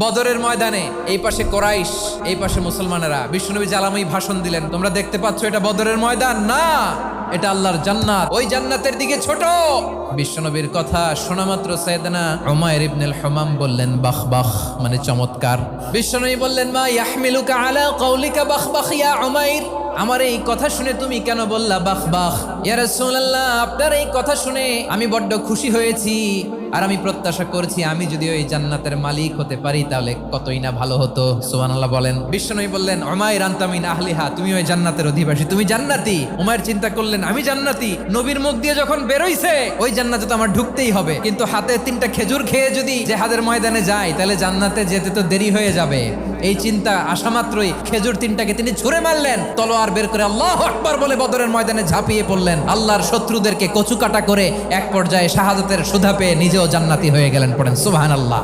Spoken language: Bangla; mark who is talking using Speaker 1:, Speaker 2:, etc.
Speaker 1: বদরের ময়দানে এই পাশে কোরাইশ, এই পাশে মুসলমানেরা। বিশ্বনবী জালাময়ী ভাষণ দিলেন, তোমরা দেখতে পাচ্ছ এটা বদরের ময়দান না, এটা আল্লাহর জান্নাত, ওই জান্নাতের দিকে ছোট। বিশ্বনবীর কথা শোনা মাত্র সাইয়েদনা উমাইর ইবনুল হুমাম বললেন বাখ বাখ, মানে চমৎকার। বিশ্বনবী বললেন মা ইয়াহমিলুকা আলা কওলিকা বাখ বাখ ইয়া উমাইর, আমার এই কথা শুনে তুমি কেন বললা বাখ বাখ? ইয়া রাসূলুল্লাহ, আপনার এই কথা শুনে আমি বড্ড খুশি হয়েছি, আর আমি প্রত্যাশা করছি আমি যদি ওই জান্নাতের মালিক হতে পারি তাহলে কতই না ভালো হতো। সুবহানাল্লাহ বলেন। বিশ্বনবী বললেন উমাইর আনতা মিন আহলিহা, তুমি ওই জান্নাতের অধিবাসী, তুমি জান্নাতি। উমাইর চিন্তা করলেন আমি জান্নাতি, নবীর মুখ দিয়ে যখন বেরোইছে ওই জান্নাতে তো আমার ঢুকতেই হবে, কিন্তু হাতে 3টা খেজুর খেয়ে যদি জিহাদের ময়দানে যাই তাহলে জান্নাতে যেতে তো দেরি হয়ে যাবে। এই চিন্তা আসা মাত্রই খেজুর 3টাকে তিনি ছুঁড়ে মারলেন, তলোয়ার বের করে আল্লাহু আকবার বলে বদরের ময়দানে ঝাঁপিয়ে পড়লেন। আল্লাহর শত্রুদেরকে কচুকাটা করে এক পর্যায়ে শাহাদাতের সুধা পেয়ে নিজেও জান্নাতি হয়ে গেলেন। পড়েন সুবহানাল্লাহ।